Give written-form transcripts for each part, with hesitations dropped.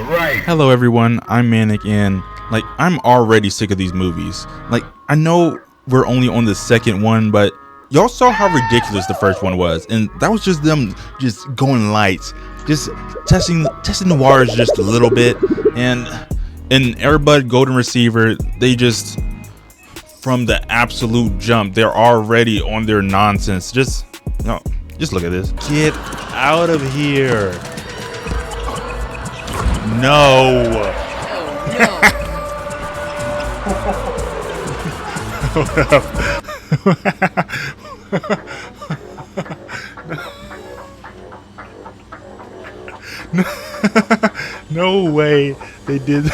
right. Hello everyone, I'm Manic, and I'm already sick of these movies. I know we're only on the second one, but y'all saw how ridiculous the first one was, and that was just them just going light, just testing the waters just a little bit. And in Airbud Golden Receiver, they just, from the absolute jump, they're already on their nonsense. Just look at this. Get out of here. No. No way they did.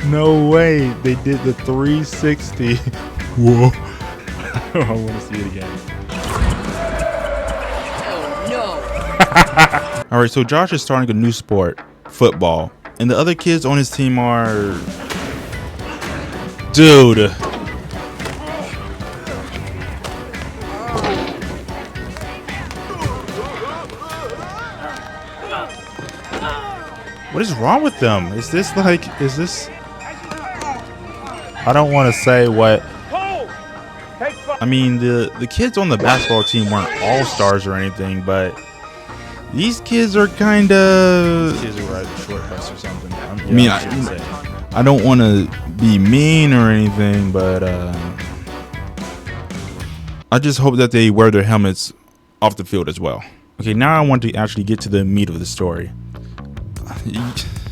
No way they did the 360. Whoa. I want to see it again. All right, so Josh is starting a new sport, football, and the other kids on his team are, dude. What is wrong with them? Is this? I don't want to say what. I mean, the kids on the basketball team weren't all stars or anything, but these kids are kind of. Kids are riding short bus or something. I don't want to be mean or anything, but I just hope that they wear their helmets off the field as well. Okay, now I want to actually get to the meat of the story.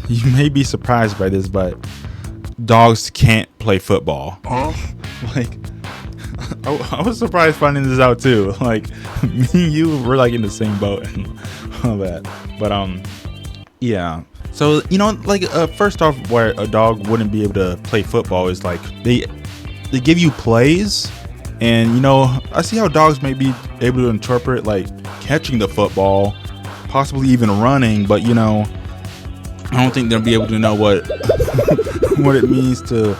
You may be surprised by this, but dogs can't play football. Huh? I was surprised finding this out too. Me and you were in the same boat and all that. But yeah. So first off, where a dog wouldn't be able to play football is they give you plays, and I see how dogs may be able to interpret catching the football, possibly even running, but I don't think they'll be able to know what what it means to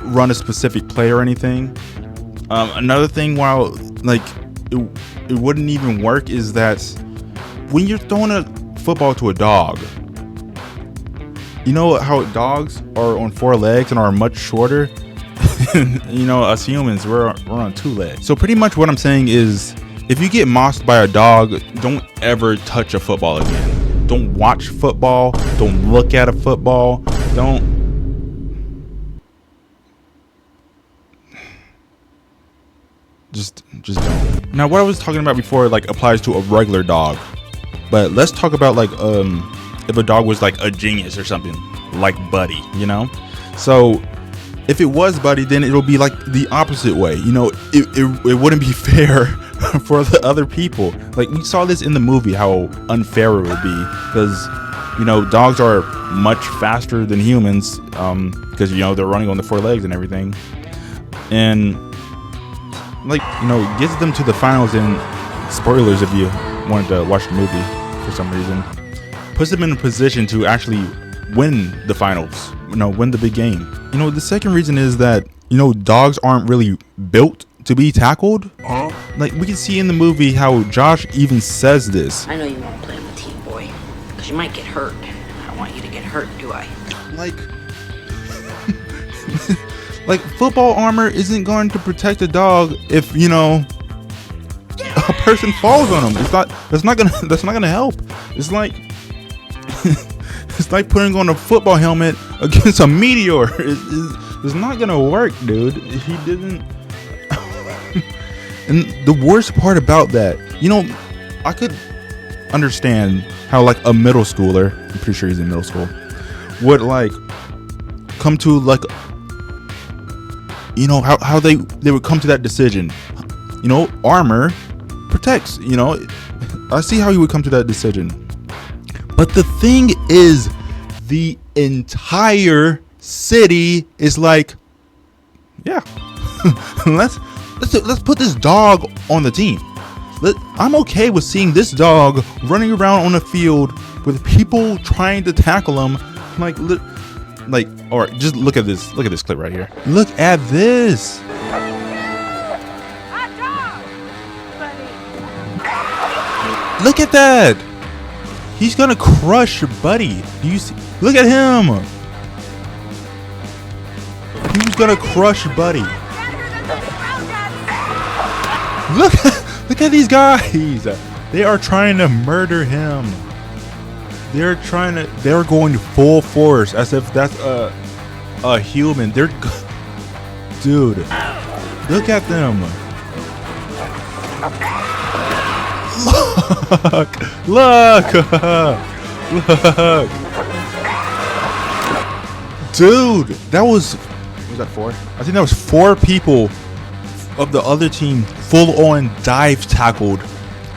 run a specific play or anything. Another thing, while it wouldn't even work, is that when you're throwing a football to a dog, you know how dogs are on 4 legs and are much shorter. Us humans, we're on 2 legs. So pretty much what I'm saying is, if you get mossed by a dog, don't ever touch a football again. Don't watch football. Don't look at a football. Don't. Just don't. Now, what I was talking about before applies to a regular dog, but let's talk about if a dog was a genius or something, like Buddy. So if it was Buddy, then it'll be the opposite way. It wouldn't be fair for the other people. We saw this in the movie, how unfair it would be, because dogs are much faster than humans, because they're running on the 4 legs and everything, and gets them to the finals. And spoilers if you wanted to watch the movie for some reason, puts them in a position to actually win the finals, win the big game. The second reason is that dogs aren't really built to be tackled. Huh? We can see in the movie how Josh even says this. I know you won't play on the team, boy, because you might get hurt. I don't want you to get hurt, do I? Football armor isn't going to protect a dog if a person falls on him. That's not gonna help. It's it's like putting on a football helmet against a meteor. It's not gonna work, dude. He didn't. And the worst part about that, I could understand how a middle schooler, I'm pretty sure he's in middle school, would come to how they would come to that decision. Armor protects. I see how he would come to that decision. But the thing is, the entire city is yeah, let's put this dog on the team. I'm okay with seeing this dog running around on the field with people trying to tackle him. All right, just look at this. Look at this clip right here. Look at this. Look at that. He's gonna crush Buddy. Do you see? Look at him. He's gonna crush Buddy. Look at these guys. They are trying to murder him. They're going full force as if that's a human. Dude, look at them. Look. Dude, that was that 4? I think that was 4 people of the other team full on dive tackled.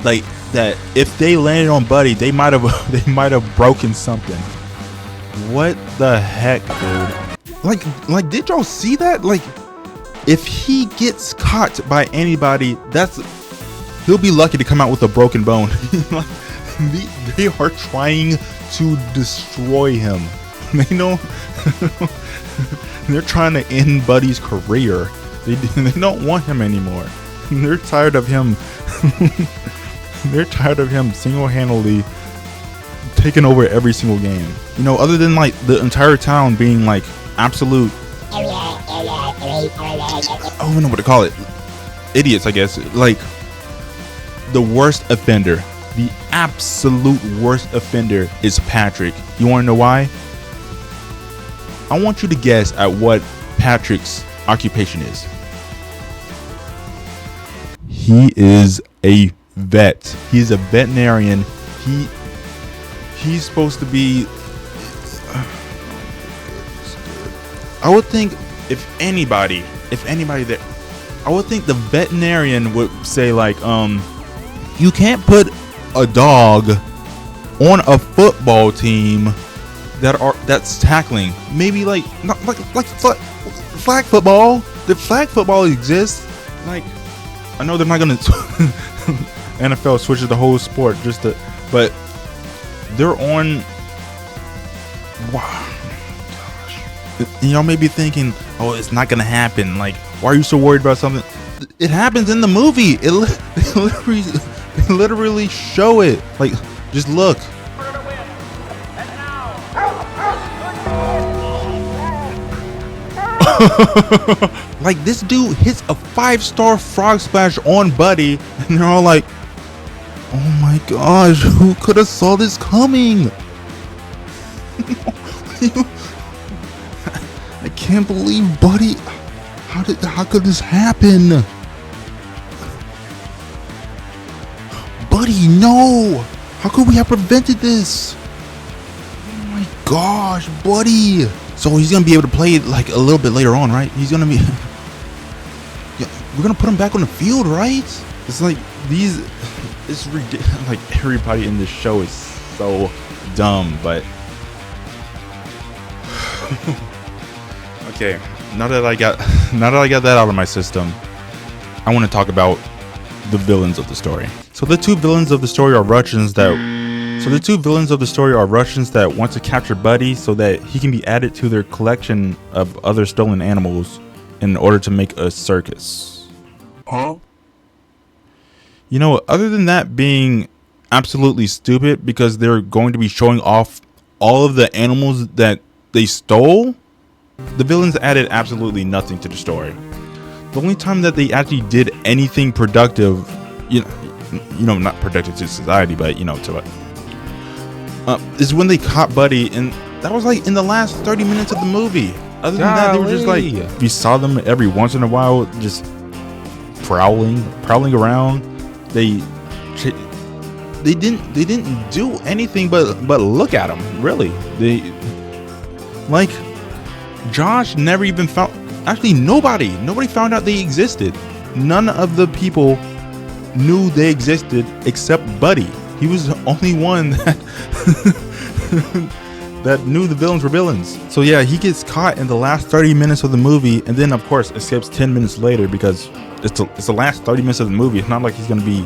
Like that, if they landed on Buddy, they might have broken something. What the heck, dude? Like, did y'all see that? Like, if he gets caught by anybody, he'll be lucky to come out with a broken bone. Like, they are trying to destroy him. They know they're trying to end Buddy's career. They don't want him anymore. They're tired of him. They're tired of him single-handedly taking over every single game. You know, other than like the entire town being like absolute, I don't even know what to call it, idiots, I guess. Like, the worst offender, the absolute worst offender is Patrick. You want to know why? I want you to guess at what Patrick's occupation is. He is a vet. He's a veterinarian. He's supposed to be, I would think if anybody that, I would think the veterinarian would say like, you can't put a dog on a football team that's tackling. Maybe like not like flag football. The flag football exists. Like, I know they're not gonna NFL switches the whole sport just to, but they're on. Wow, gosh. Y'all may be thinking, oh, it's not gonna happen. Like, why are you so worried about something? It happens in the movie. They literally show it. Like, just look. Like, this dude hits a 5-star frog splash on Buddy, and they're all like, oh my gosh, who could have saw this coming? I can't believe Buddy. How could this happen? Buddy, no! How could we have prevented this? Oh my gosh, Buddy! So he's gonna be able to play it like a little bit later on, right? He's gonna be. Yeah, we're gonna put him back on the field, right? It's like these. It's ridiculous. Like, everybody in this show is so dumb, but. Okay, now that I got that out of my system, I want to talk about the villains of the story. So the two villains of the story are Russians that want to capture Buddy so that he can be added to their collection of other stolen animals in order to make a circus. Huh? You know, other than that being absolutely stupid because they're going to be showing off all of the animals that they stole, the villains added absolutely nothing to the story. The only time that they actually did anything productive, you know, not productive to society, but to it, is when they caught Buddy, and that was like in the last 30 minutes of the movie. Other than that, they were just like, we saw them every once in a while, just prowling around. They didn't do anything but look at them. Really, like, Josh never even found. Actually, nobody found out they existed. None of the people knew they existed except Buddy. He was the only one that knew the villains were villains. So yeah, he gets caught in the last 30 minutes of the movie, and then of course escapes 10 minutes later because it's the last 30 minutes of the movie. It's not like he's gonna be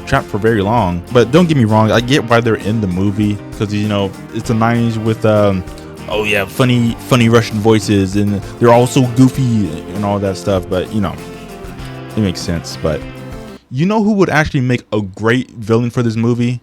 trapped for very long. But don't get me wrong, I get why they're in the movie, because it's the 90s with funny Russian voices, and they're all so goofy and all that stuff. But it makes sense. But you know who would actually make a great villain for this movie?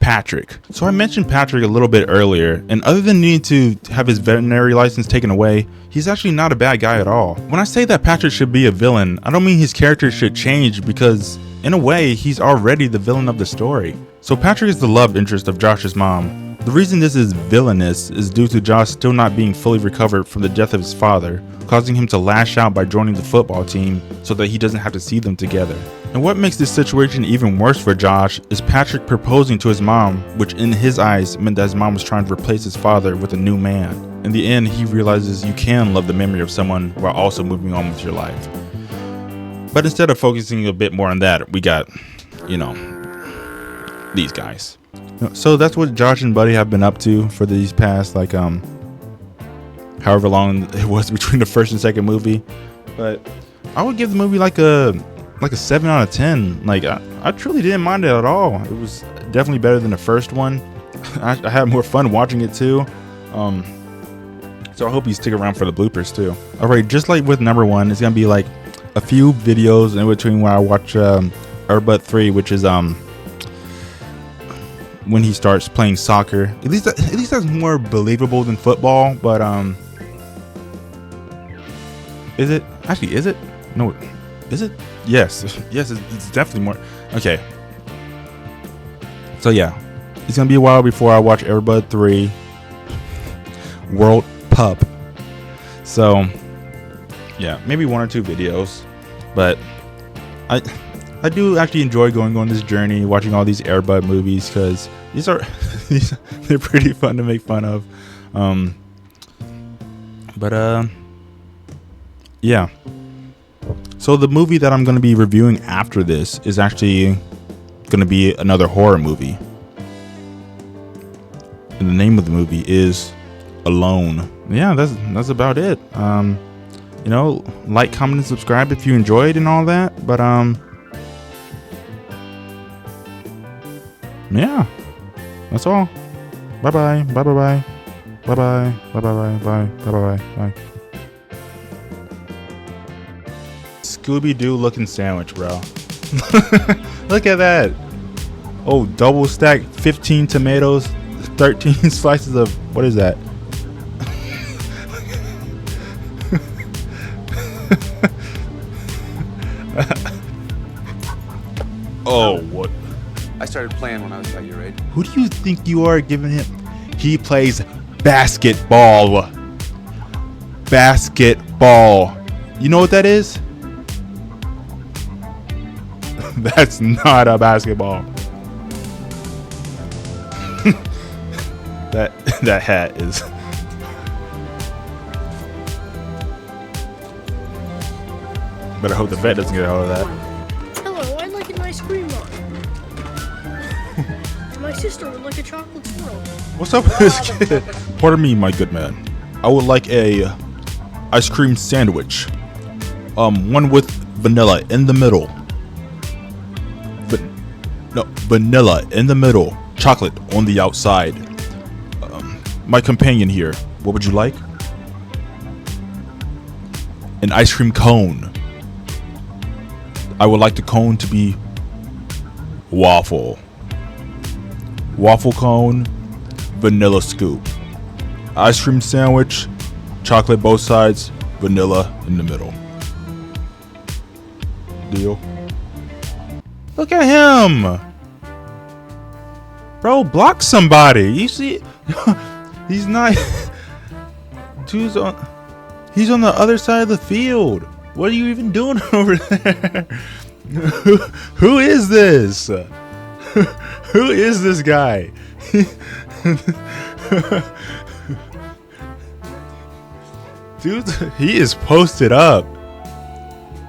Patrick. So I mentioned Patrick a little bit earlier, and other than needing to have his veterinary license taken away, he's actually not a bad guy at all. When I say that Patrick should be a villain, I don't mean his character should change, because in a way, he's already the villain of the story. So Patrick is the love interest of Josh's mom. The reason this is villainous is due to Josh still not being fully recovered from the death of his father, causing him to lash out by joining the football team so that he doesn't have to see them together. And what makes this situation even worse for Josh is Patrick proposing to his mom, which in his eyes meant that his mom was trying to replace his father with a new man. In the end, he realizes you can love the memory of someone while also moving on with your life. But instead of focusing a bit more on that, we got, these guys. So that's what Josh and Buddy have been up to for these past, however long it was between the first and second movie. But I would give the movie like a 7 out of 10. I truly didn't mind it at all. It was definitely better than the first one. I had more fun watching it too. So I hope you stick around for the bloopers too. Alright, just like with number 1, it's gonna be like a few videos in between where I watch Airbud 3, which is when he starts playing soccer. At least that's more believable than football, but is it? Actually, is it? No, is it? Yes, yes, it's definitely more. Okay. So yeah, it's gonna be a while before I watch Airbud 3 World Pup. So yeah, maybe 1 or 2 videos, but I do actually enjoy going on this journey, watching all these Airbud movies, because they're pretty fun to make fun of. Yeah. So the movie that I'm going to be reviewing after this is actually going to be another horror movie. And the name of the movie is Alone. Yeah, that's about it. Like, comment, and subscribe if you enjoyed and all that. But yeah, that's all. Bye bye. Bye bye bye. Bye bye. Bye bye bye bye. Bye bye bye. Scooby-Doo looking sandwich, bro. Look at that. Oh, double stack, 15 tomatoes, 13 slices of, what is that? Oh, what? I started playing when I was about your age. Who do you think you are giving him? He plays basketball. Basketball. You know what that is? That's not a basketball. that hat is. Better hope the vet doesn't get a hold of that. Hello, I'd like an ice cream bar. My sister would like a chocolate swirl. What's up with this kid? Pardon me, my good man. I would like a ice cream sandwich. One with vanilla in the middle. Vanilla in the middle, chocolate on the outside. My companion here, what would you like? An ice cream cone. I would like the cone to be waffle. Waffle cone, vanilla scoop. Ice cream sandwich, chocolate both sides, vanilla in the middle. Deal? Look at him! Bro, block somebody. You see, he's not. He's on the other side of the field. What are you even doing over there? Who is this? Who is this guy? Dude, he is posted up.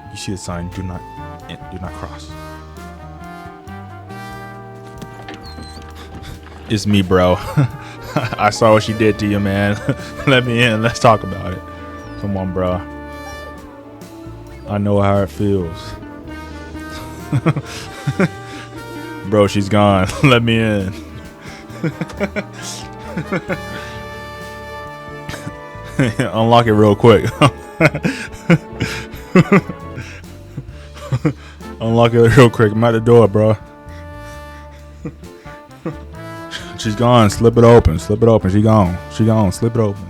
You see the sign, do not cross. It's me, bro. I saw what she did to you, man. Let me in. Let's talk about it. Come on, bro. I know how it feels. Bro, she's gone. Let me in. Unlock it real quick. Unlock it real quick. I'm at the door, bro. She's gone. Slip it open. Slip it open. She gone. She gone. Slip it open.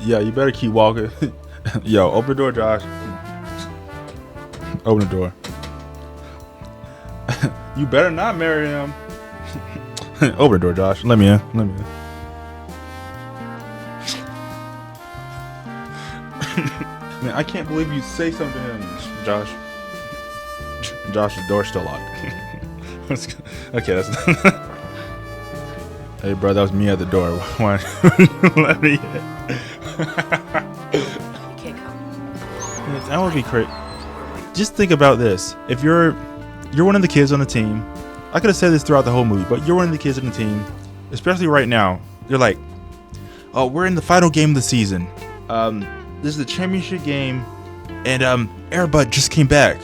Yeah, you better keep walking. Yo, open the door, Josh. Open the door. You better not marry him. Open the door, Josh. Let me in. Let me in. Man, I can't believe you say something to him, Josh. Josh, the door's still locked. Okay, that's. Hey, bro, that was me at the door. Why? Let me in. That would be crazy. Just think about this. If you're one of the kids on the team, I could have said this throughout the whole movie, but you're one of the kids on the team, especially right now. You're like, oh, we're in the final game of the season. This is the championship game, and Airbud just came back.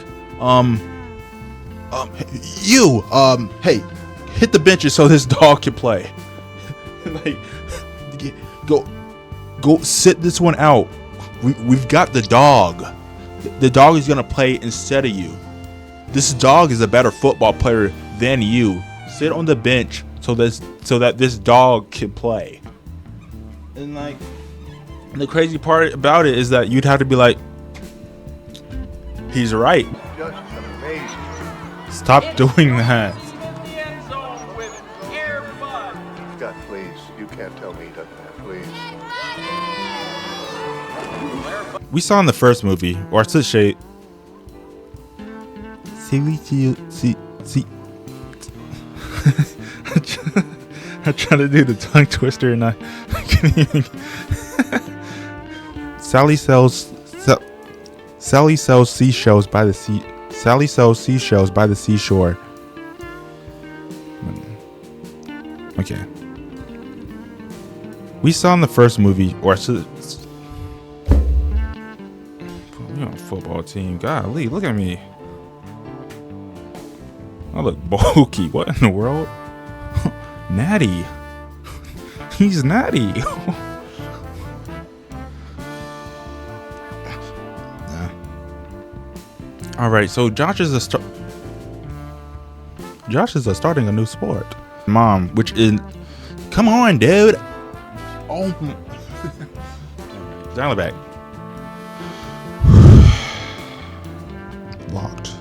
Hey, hit the benches so this dog can play. Like, go sit this one out. We've got the dog. The dog is gonna play instead of you. This dog is a better football player than you. Sit on the bench so that this dog can play. And like, the crazy part about it is that you'd have to be like, he's right. Just amazing. Stop doing that. Scott, please. You can't tell me he doesn't have, please. We saw in the first movie, or I should say, I try to do the tongue twister and I can't even. Sally sells seashells by the sea. Sally sells seashells by the seashore. Okay. We saw in the first movie, or I should. We're on a football team. Golly, look at me. I look bulky. What in the world? Natty. He's natty. All right, so Josh is starting a new sport. Mom, which is, come on, dude. Oh, down the back. Locked.